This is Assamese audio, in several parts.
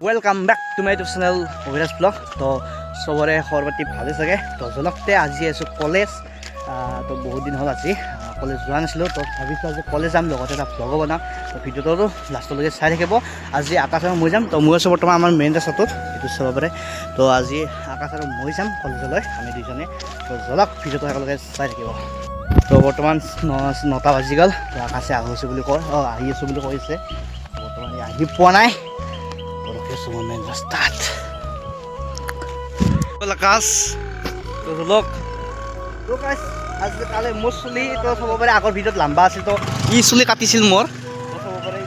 Welcome back to my YouTube channel Abhiraj vlog. তো চবৰে খবৰ পাতি ভালে চাগে। তো জলকতে আজি আছোঁ কলেজ। তো বহুত দিন হ'ল আজি কলেজ যোৱা নাছিলোঁ। তো ভাবিছোঁ আজি কলেজ যাম, লগতে এটা ব্লগো বনাম। তো ভিডিঅ'টো লাষ্টলৈকে চাই থাকিব। আজি আকাশ আৰু মই যাম। তো মই আছোঁ বৰ্তমান আমাৰ মেইন ৰাস্তাটোত, এইটো চাব পাৰে। তো আজি আকাশ আৰু মই যাম কলেজলৈ, আমি দুইজনে। তো জলক ভিডিঅ'টো একেলগে চাই থাকিব। তো বৰ্তমান 9টা বাজি গ'ল। তো আকাশে আহি আছোঁ বুলি কৈছে। বৰ্তমান আহি পোৱা নাই। Orkeso momento start. Hola guys. তো লোক তো গাইস আজি কালে মোৰ চুলি তো চাব পাৰে, আগৰ ভিডিঅ'ত লম্বা আছিল। তো ই চুলি কাটিছিল মোৰ। তো চাব পাৰে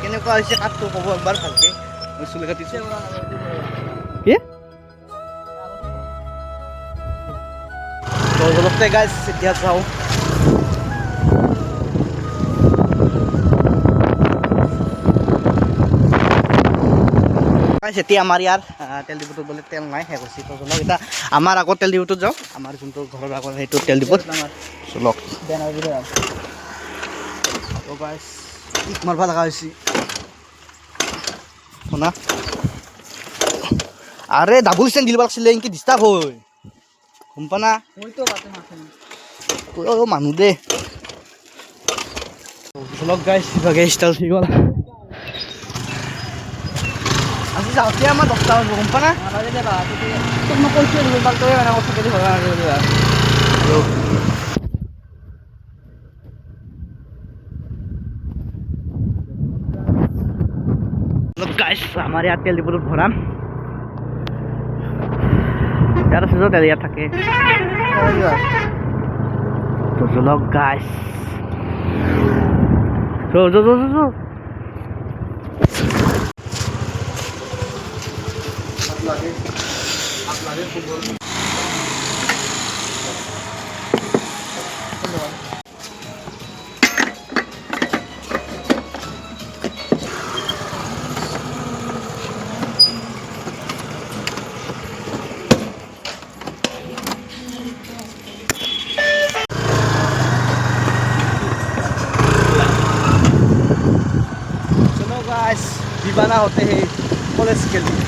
কেনেকুৱা হৈছে কাটটো ক'ব একবাৰ ভালকে। মই চুলি কাটিছোঁ কি তো জলকতে গাইস এতিয়া যাওঁ। এতিয়া আমাৰ ইয়াৰ তেল ডিপুটোত বোলে তেল নাই, শেষ হৈছে। তো চলক এতিয়া আমাৰ আগত তেল ডিপুটোত যাওঁ, আমাৰ যোনটো ঘৰৰ আগত সেইটো তেল ডিপুত চলক। তো গাইছ কিক মাৰিব লগা হৈছে শুনা। আৰে ডাবুল ষ্টেণ্ড দিব লাগিছিলে, এনেকৈ ডিষ্টাৰ্ব হয় গম পা না। মানুহ দে চলক গাইছ ইভাগে ষ্টাইল ঠিক হ'ল। আজি যাওঁতে আমাৰ 10টা বাজিব গম পা না। তোক মই কৈছোঁ তই মানে কথা পাতি ভাল নালাগে। গাইছ আমাৰ ইয়াত তেল ডিপুটোত ভৰাম। ইয়াত আছে তেল, ইয়াত থাকে। তো চলক গাইছ दीवाना होते हैं कॉलेज के लिए।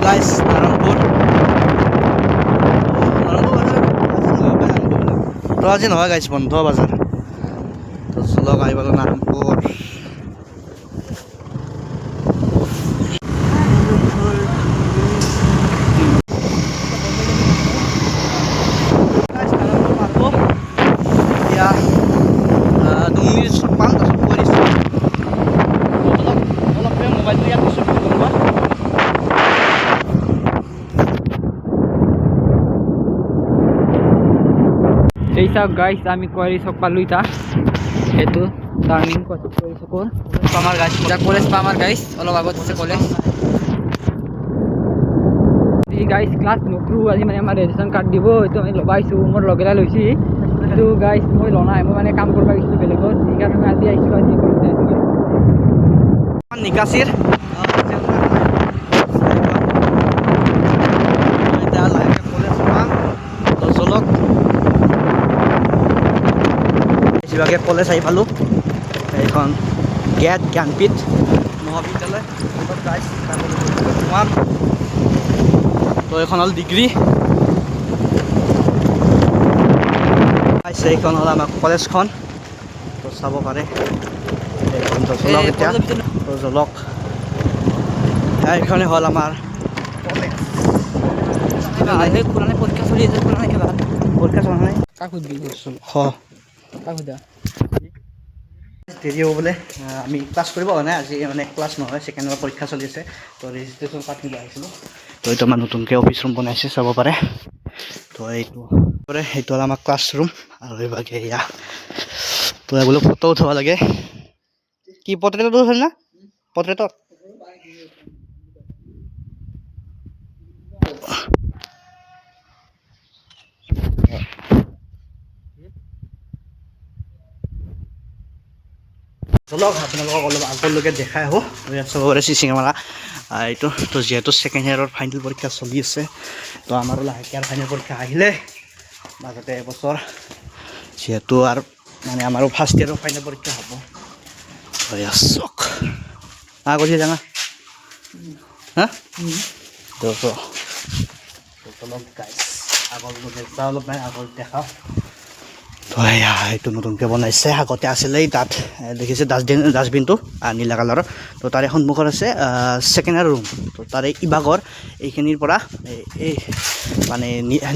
Guys, Narampur. তো আজি নহয় গাইছ, বন্ধ বাজাৰ। তো চলক আহিব নাৰায়ণপুৰ। এতিয়া 2 মিনিট পাম, তাৰপিছত কৈ দিছোঁ অলপ মোবাইলটো ইয়াত দিছোঁ। এই চাওক গাইছ আমি কোৱাৰী চক পালোঁ। ইতা এইটো টাৰ্ণিং কোৱাৰী চকৰ আমাৰ গাইছ এটা কলেজ পাম। আমাৰ গাইছ অলপ আগত আছে কলেজ। এই গাইছ ক্লাছ নকৰোঁ আজি, মানে আমাৰ ৰেজিষ্ট্ৰেশ্যন কাৰ্ড দিব, এইটো আমি ল'ব আহিছোঁ। মোৰ লগেৰা লৈছি, কিন্তু গাইছ মই লোৱা নাই। মই মানে কাম কৰিব গৈছিলোঁ বেলেগত, সেইকাৰণে মই আজি আহিছোঁ। আজি কলেজ আহিছোঁ নিকাচিৰ চলক বেছিভাগে কলেজ আহি পালোঁ। এইখন জ্ঞাত জ্ঞানপীঠ মহাবিদ্যালয়। তো এইখন হ'ল ডিগ্ৰী। এইখন হ'ল আমাৰ কলেজখন তো চাব পাৰে এইখন তো জলক এতিয়া তো জলক এইখনে হ'ল আমাৰ পুৰণা পৰীক্ষা চলি আছে পুৰণা এবাৰ পৰীক্ষা চলা নাই কাক সুধবি কাক সুধা দেৰি হ'ব বোলে আমি ক্লাছ কৰিব হোৱা নাই আজি মানে ক্লাছ নহয় ছেকেণ্ড ইয়াৰৰ পৰীক্ষা চলি আছে তো ৰেজিষ্ট্ৰেশ্যন কাৰ্ড নিব আহিছিলোঁ তো এইটো আমাৰ নতুনকৈ অফিচ ৰুম বনাইছে চাব পাৰে তো এইটো হ'ল আমাৰ ক্লাছ ৰুম আৰু এইভাগে এয়া তো এইবোৰ ফটো উঠাব লাগে কি পৰ্ট্ৰেটত উঠালি না পৰ্ট্ৰেটত চলক আপোনালোকক অলপ আগলৈকে দেখাই আহোঁ ইয়াত চাব পাৰে চিচি কেমেৰা এইটো তো যিহেতু ছেকেণ্ড ইয়াৰৰ ফাইনেল পৰীক্ষা চলি আছে তো আমাৰো লাহেকৈ আৰু ফাইনেল পৰীক্ষা আহিলে মাজতে এবছৰ যিহেতু আৰু মানে আমাৰো ফাৰ্ষ্ট ইয়াৰৰ ফাইনেল পৰীক্ষা হ'ব চক কৰিছে জানা হা তো চলক গাইছ আগলৈকে যাওঁ অলপ নাই আগত দেখাওঁ তো এয়া এইটো নতুনকৈ বনাইছে আগতে আছিলেই তাত দেখিছে ডাষ্টবিনটো নীলা কালাৰৰ তো তাৰে সন্মুখত আছে ছেকেণ্ড ইয়াৰ ৰুম তো তাৰে ইভাগৰ এইখিনিৰ পৰা এই মানে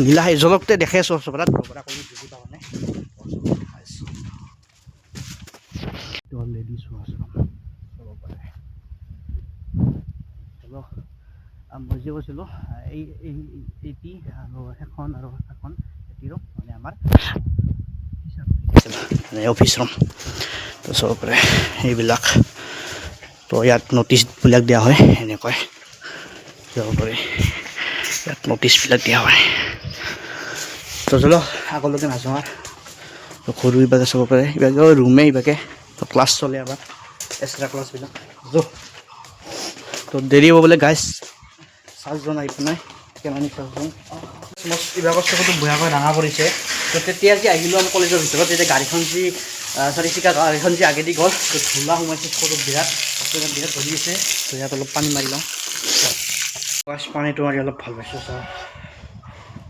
নীলা জলকতে দেখে আছোঁ পৰা পৰা কোনো বুজি পাওঁ নাই লেডিজ ৱাছৰুম চাব পাৰে মই যে কৈছিলোঁ এইটি আৰু এখন এটি ৰুম মানে আমাৰ অফিচ ৰুম তো চাব পাৰে এইবিলাক তো ইয়াত ন'টিছবিলাক দিয়া হয় এনেকৈ যাব পাৰে ইয়াত ন'টিছবিলাক দিয়া হয় তো চলো আগলৈকে নাযাওঁ আৰু তো সৰু ইভাগে চাব পাৰে ইভাগে ৰুমে ইভাগে তো ক্লাছ চলে আমাৰ এক্সট্ৰা ক্লাছবিলাক তো দেৰি হ'ব বোলে গাইজ চাৰ্জজন আহি পোৱা নাই কেমেৰা চাৰ্জজন ইভাগৰ চকুটো ভয়াকৈ ডাঙৰ কৰিছে তো তেতিয়া যে আহিলোঁ আমি কলেজৰ ভিতৰত তেতিয়া গাড়ীখন যি চাৰিচকীয়া গাড়ীখন যি আগেদি গ'ল তো ধূলা সোমাইছে চকুত বিৰাট ধৰি আছে তো ইয়াত অলপ পানী মাৰি লওঁ পানীটো মাৰি অলপ ভাল পাইছোঁ চাওঁ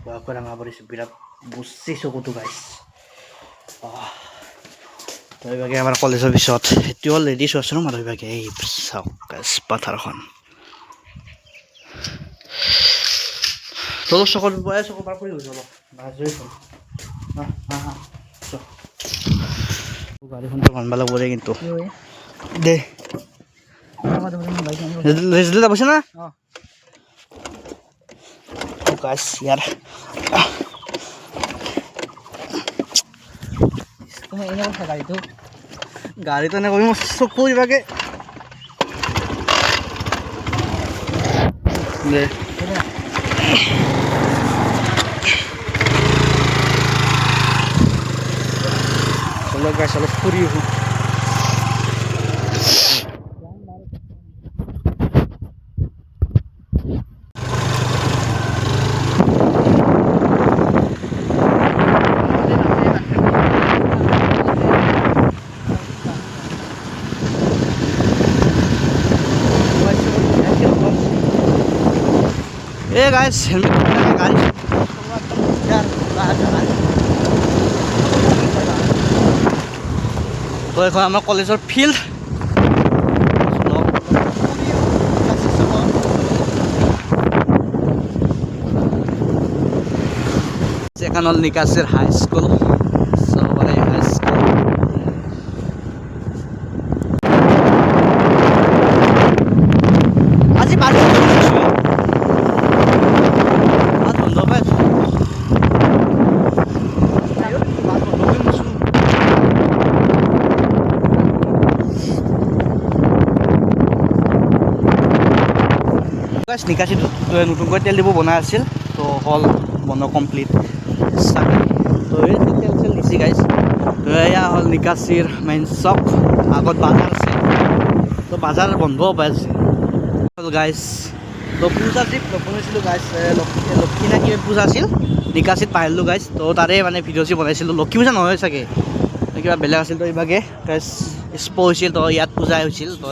ভয়াকৈ ডাঙৰ পৰিছে বিৰাট বুচি চকুটো গাইছ তো এইভাগে আমাৰ কলেজৰ পিছত সেইটো হ'ল লেডিজ ৱাছৰুম আৰু এইভাগে এই চাওক গাইছ পাথাৰখন তোৰ চকুত চকু পাৰ কৰি গৈছোঁ অলপ গাড়ীখনটো মানবা লাগব দে কিন্তু দে রেজল্ট বসে না গাছ ইয়ার তুমি এনে কথা গাড়ি তো এনে কবি মোৰ চকু ইবাকে দে চলো গাছ অলপ ফুৰি আহোঁ ए गाइस हेलमेट लगा गाड़ी यार तो এখন আমাৰ কলেজৰ ফিল্ড এখন হ'ল নিকাছিৰ হাই স্কুল চবৰে হাই স্কুল আজি বাজি নিকাছিটো নতুনকৈ তেল ডিপু বনাই আছিল তো হ'ল বনোৱা কমপ্লিট চাগে তো এই তেল চেল দিছে গাইছ তো এয়া হ'ল নিকাছিৰ মেইন চক আগত বাজাৰ আছে তো বাজাৰ বন্ধ হ'ব আছে হ'ল গাইছ তো পূজা ট্ৰিপ বনাইছিলোঁ গাইছ লক্ষী না কিবা পূজা আছিল নিকাছিত পাৰিলোঁ গাইছ তো তাৰে মানে ভিডিঅ' চি বনাইছিলোঁ লক্ষী পূজা নহয় চাগে কিবা বেলেগ আছিল তো এইভাগে গাইছ স্প' হৈছিল তো ইয়াত পূজা হৈছিল তো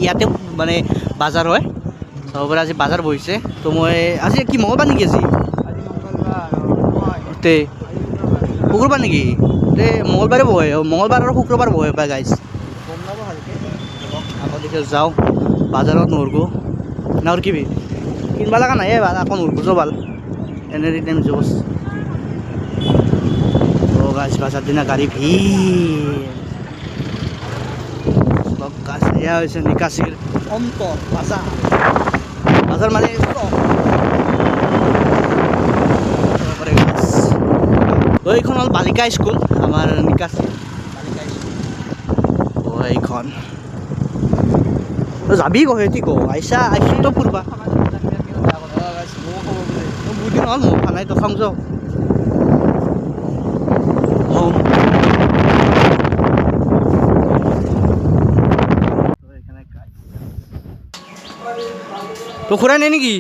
ইয়াতে মানে বাজাৰ হয় চবৰে আজি বাজাৰ বহিছে তো মই আজি কি মঙলবাৰ নেকি আজি শুক্ৰবাৰ নেকি মঙলবাৰে বহে মঙলবাৰ আৰু শুক্ৰবাৰ বহে পায় গাইজ গম নাব ভালকৈ আগলৈকে যাওঁ বাজাৰত নৰগো নাৰ কিবি কিনবা লগা নাই ভাল আকৌ নৰগো ভাল এনে টাইম জোচ গাছ বাজাৰ দিনা গাড়ী ভিৰ গাছ এয়া হৈছে নিকাচিৰ অন্তৰ বাজাৰ বাজাৰ মানে এইখন হ'ল বালিকা স্কুল আমাৰ নিকাচি বালিকা স্কুল এইখন যাবি কহে কি কওঁ আহিছোঁ ফুৰবা বহুত দিন হ'ল মোক খানাই তো খাওঁ যাওঁ তো খুৰাই নাই নেকি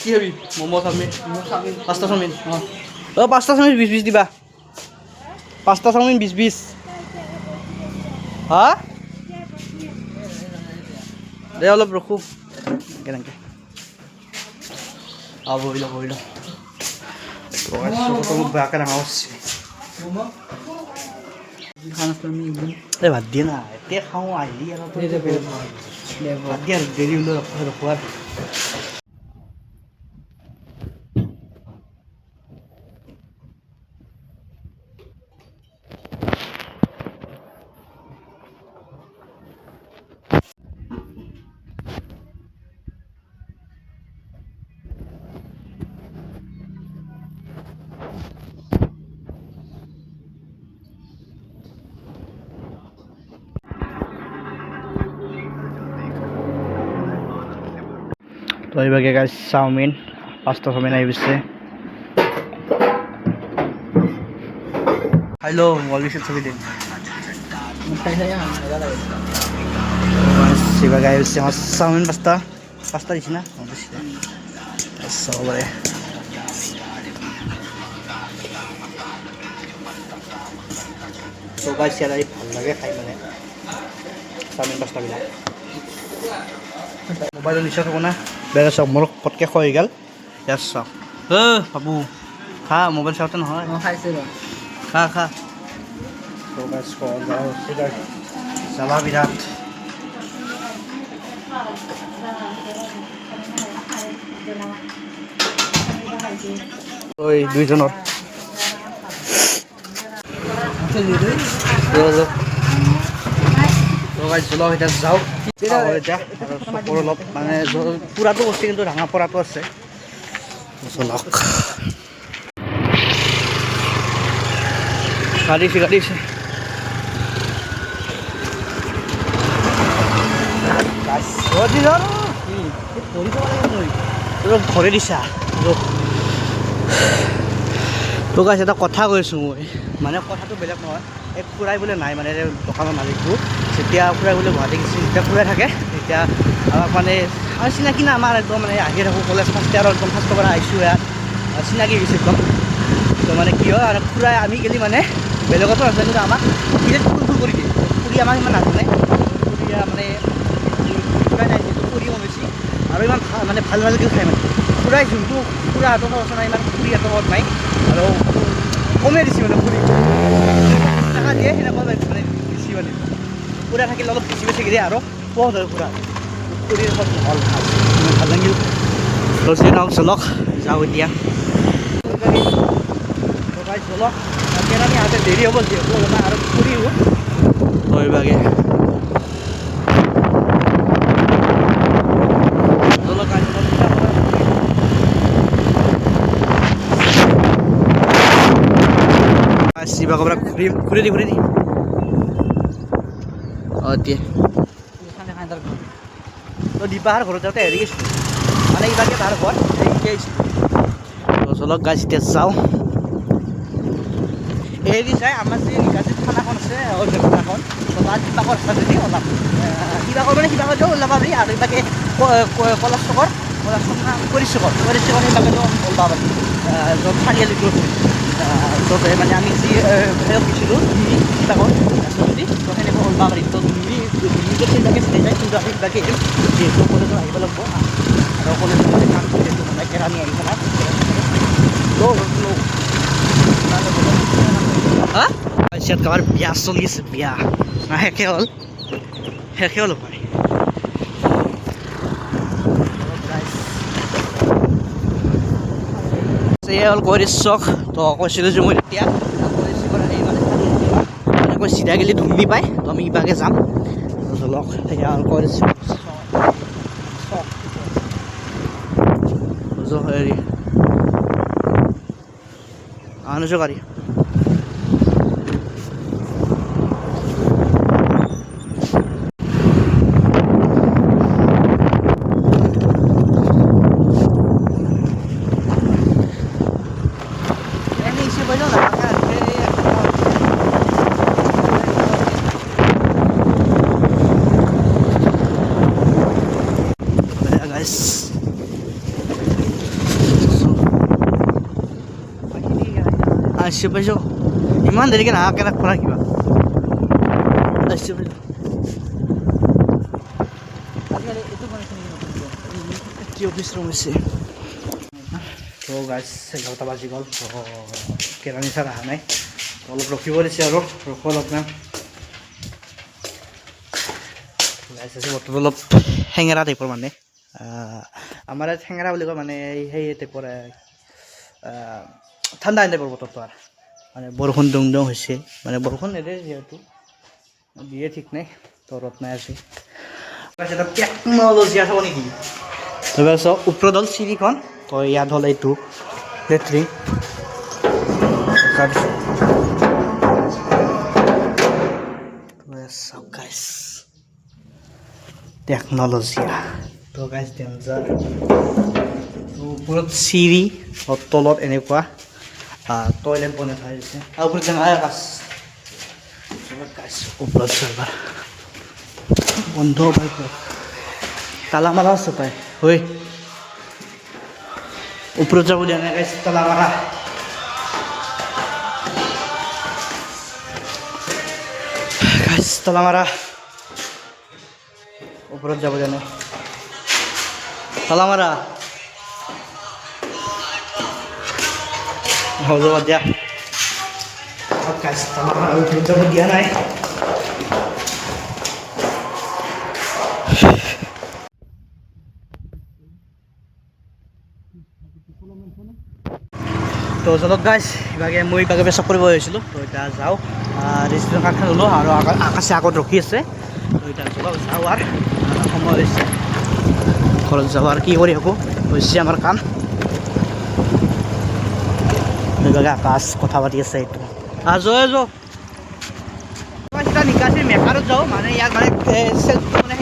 কি হবি ম'ম' চাওমিন পাঁচটা চাওমিন পাঁচটা চাওমিন 20 দিবা পাঁচটা চাওমিন 20 হা দে অলপ ৰখো কেনেকৈ বহিল মোক বেয়াকৈ ডাঙৰ ভাত দিয়ে না এতিয়া খাওঁ আহিলি আৰু ভাত দিয়ে আৰু দেৰি হ'লেও ৰখোৱাৰ তো এইভাগে গাইজ চাওমিন পাঁচটা চাওমিন আহি গৈছে খাইলো মলিছে ছবি দিন এইভাগে আহি গৈছে আমার চাওমিন পাঁচটা দিছি না চবরে তো গাইজ ইয়াত আহি ভাল লাগে খাই মানে চাওমিন পাঁচটাবিলাক মোবাইলত নিচা থাকো না বেয়া চাওক মোৰ পটকৈ হৈ গ'ল ইয়াত চাওক বাবু খা মোবাইল চাওঁতে নহয় খাইছিলোঁ খা জ্বালা বিৰাট ঐ দুইজনৰ জলক এতিয়া যাওক এতিয়া চকুৰ অলপ মানে পুৰাটো বস্তু কিন্তু ডাঙৰ পৰাটো আছে জলক গাড়ীছে ভৰি দিছা তোক আছে এটা কথা কৈছোঁ মই মানে কথাটো বেলেগ নহয় এই খুৰাই বোলে নাই মানে দোকানৰ মালিকটো যেতিয়া খুৰাই বোলে গুৱাহাটী গৈছে যেতিয়া খুৰাই থাকে তেতিয়া আমাক মানে আমাৰ চিনাকি না আমাৰ একদম মানে আহি থাকোঁ কলেজ ফাৰ্ষ্ট ইয়াৰ একদম ফাৰ্ষ্টৰ পৰা আহিছোঁ ইয়াত চিনাকি গৈছে একদম তো মানে কি হয় আৰু খুৰাই আমি গেলি মানে বেলেগতো নাজানো কিন্তু আমাক বিৰাট ফুল কৰি দিয়ে খুৰী আমাক ইমান নাজানে খুৰী মানে খুৰাই নাই যিহেতু খুৰী কমিছে আৰু ইমান মানে ভাল ভালকৈ খায় মানে খুৰাই যোনটো খুৰাহঁতৰ আছে নাই ইমান খুৰীহঁতৰ ঘৰত নাই আৰু কমে দিছে মানে খুৰী টকা দিয়ে সেনেকুৱা মানে বেছি মানে খুৰা থাকিলে অলপ বেছি দিয়ে আৰু পোৱা ধৰে খুৰীৰ ঘৰত ভাল ভাল লাগিল ৰচি নাও চলক যাওঁ এতিয়া চলক কেৰাণী আহোঁতে দেৰি হ'ব যিহেতু অলপমান আৰু ফুৰিব এইভাগে শিৱসাগৰ ঘূৰি দি দিয়ে দীপাহাৰ ঘৰত যাওঁতে হেৰি গৈছিলোঁ মানে ইভাগে তাৰ ঘৰ এতিয়া আহিছিলোঁ চলক গাছ এতিয়া যাওঁ এৰি যায় আমাৰ যি নিকাজিত থানাখন আছে থানাখন তাত শিৱসাগৰ ৰাস্তাটোদি ওলাম শিৱসাগৰ মানে শিৱসাগৰ যাওঁ ওলাব পাৰি আৰু ইভাগে কলেজ চকৰ পৰিচকৰ সেইভাগেতো ওলাব পাৰি য'ত চাৰিআলিটো য'ত মানে আমি যি গৈছিলোঁ শিৱসাগৰ ৰাস্তাটোদি তো সেনেকৈ ওলাব পাৰি তো সেইভাগে চিনি যায় কিন্তু আমি ইভাগে যিহেতু কলেজত আহিব লাগিব আৰু কলেজত মানে কাম যিহেতু মানে কেৰাণী আহিব না হা ইয়াত কাৰোবাৰ বিয়া চলি আছে বিয়া না শেষে হ'ল পাই এয়া হ'ল কৈৰিশ্বক তো কৈছিলোঁ যে মই তেতিয়া এনেকৈ চিধা গেলি ধুমনি পায় তো আমি ইবাগে যাম চলক সেয়া হ'ল কৈৰিশ্বক হেৰি আনিছোঁ গাড়ী আসছে পাইছো ইমান দেৰিকৈ নাহাকে ৰাখবা কিবা আসছে পাইছো কি অফিচ ৰুম হৈছে তো গাইছ 11টা বাজি গ'ল তো কেৰাণী ছাৰ অহা নাই অলপ ৰখিব দিছে আৰু ৰখো অলপমান গাইছ আছে বতৰটো অলপ হেঙেৰা টাইপৰ মানে আমাৰ ইয়াত হেঙেৰা বুলি কয় মানে সেই টাইপৰ ঠাণ্ডা টাইপৰ বতৰটো আৰু মানে বৰষুণ দং দং হৈছে মানে বৰষুণ নেদে যিহেতু দিয়ে ঠিক নাই তো ৰ'দ নাই আছে এটা টেকন'লজি আছে নেকি তাৰপিছত চাওক ওপৰত হ'ল চিৰিখন তো ইয়াত হ'ল এইটো লেট্ৰিন চাওক গাইছ টেকন'লজি তো গাইছ ডেঞ্জাৰ ওপৰত চিৰি তলত এনেকুৱা টয়লেট বনাই থোৱা হৈছে আৰু ওপৰত ডাঙৰ আকাশ ওপৰত চাৰ্ভাৰ বন্ধ পাই তালা মাৰা আছে পাই হৈ ওপৰত যাব দিয়া নাই গাইছ তালা মাৰা গাইছ তালা মাৰা ওপৰত যাব দিয়া নাই তালা মাৰা হ'ব দিয়া গাইছ তালা মাৰা ওপৰত যাব দিয়া নাই তো চলক গাইছ ইভাগে মই ইভাগে পেচাব কৰিব আহিছিলোঁ তো এতিয়া যাওঁ ৰেজিষ্ট্ৰেশ্যন কাৰ্ডখন ল'লোঁ আৰু আকাশে আগত ৰখি আছে তো এতিয়া চলক যাওঁ আৰু সময় হৈছে ঘৰত যাওঁ আৰু কি কৰি থাকোঁ হৈছে আমাৰ কাম ইভাগে আকাশ কথা পাতি আছে এইটো জয় এতিয়া নিকাশিৰ মেকাৰত যাওঁ মানে ইয়াত মানে মানে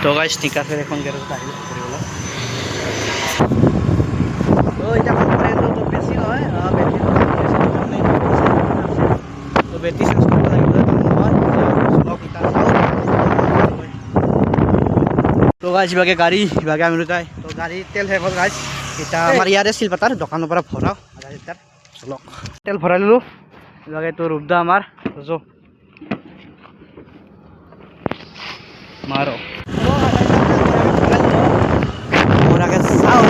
তো গাইছ নিকাশে এখন গেৰেজত আহিলোঁ কৰিবলৈ তো এতিয়া ফোন কৰিলোঁ তো বেছি নহয় তো বেটেৰী চেঞ্জ কৰিব লাগিব তো গাইছ ইভাগে গাড়ী ইভাগে আমি দুটাই তো গাড়ী তেল শেষ হ'ল গাইছ এতিয়া আমাৰ ইয়াৰে চিলপাতাৰ দোকানৰ পৰা ভৰাওঁ আধা লিটাৰ চলক তেল ভৰাই ল'লোঁ ইভাগে তো ৰূপদা আমাৰ যো মাৰো ওৰাকে যাও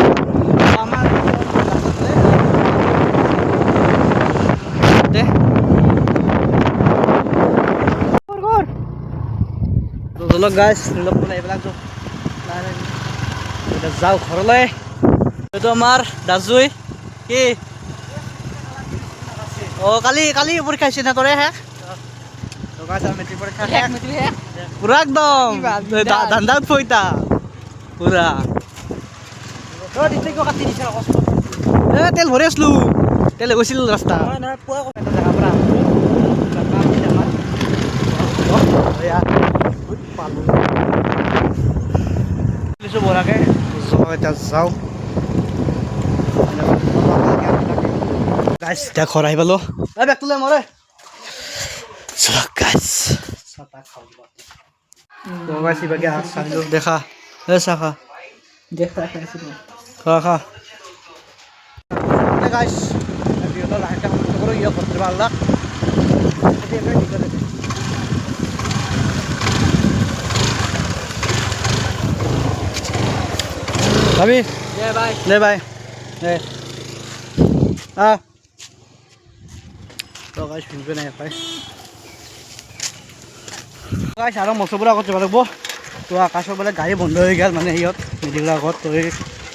আমাৰ চলক গাইছ নিলক মানে এইবিলাক এতিয়া যাওঁ ঘৰলৈ এইটো আমাৰ দাজুই কি অঁ কালি পৰীক্ষা হৈছে নে তোৰে শেষ মেট্ৰিক পৰীক্ষা শেষ পুৰা একদম ধান্দাত পইতা পুৰা তেল ভৰি আছিলো তেল গৈছিল ৰাস্তা বৰাকে এতিয়া যাওঁ গাইছ এতিয়া ঘৰ আহি পালোঁ বেগটো লৈ মৰে গাইছ দেখা চাহ খা খা খা গাইছ ভিডিঅ'টো লাহেকৈ সমাপ্ত কৰোঁ ভিডিঅ' কৰিব পাৰলাক ভাবি দে বাই দে তো গাইছ ফিনবে নাই পাই গাইছ আৰু মছবুৰ আগত যাব লাগিব তো আকাশৰ বোলে গাড়ী বন্ধ হৈ গ'ল মানে সিহঁত মেডিকেলৰ আগত তো এই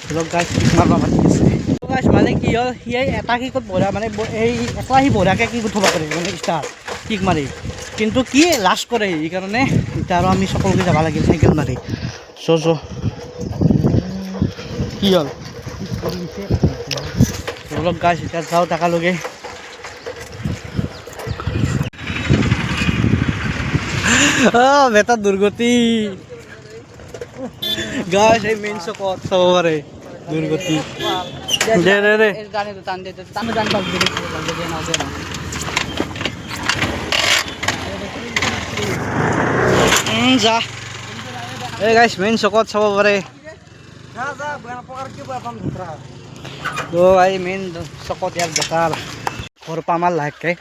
ধৰক গাইছ মাৰিব মাতি আছে তো গাইছ মানে কি হ'ল সি এটা কিকত বঢ়া মানে এই একলা সি বঢ়াকৈ কি থ'ব পাৰে মানে ষ্টাৰ কিক মাৰি কিন্তু কি লাষ্ট কৰে সেইকাৰণে এতিয়া আৰু আমি সকলোকে যাব লাগিল চাইকেল মাৰি চ' কি হ'ল ধৰক গাইছ এতিয়া যাওঁ তাকালৈকে বেটা দুৰ্গতি গাইছ এই মেইন চকত চাব পাৰে দুৰ্গতি দে দে দে যা এই গাইছ মেইন চকত চাব পাৰে তো এই মেইন চকত ইয়াৰ বেটাৰ ঘৰ পৰা আমাৰ লাহেকৈ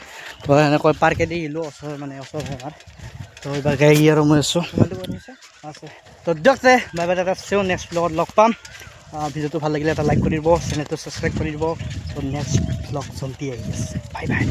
তো এনেকৈ পাৰ্কেদি আহিলোঁ ওচৰ মানে ওচৰ আমাৰ তো এইবাৰ গাড়ী আৰু মই আছোঁ আছে তো দিয়ক দে বাই বাই দাদা চেও নেক্সট ব্লগত লগ পাম ভিডিঅ'টো ভাল লাগিলে এটা লাইক কৰি দিব চেনেলটো ছাবস্ক্ৰাইব কৰি দিব তো নেক্সট ব্লগ জল্দি আহি আছে বাই বাই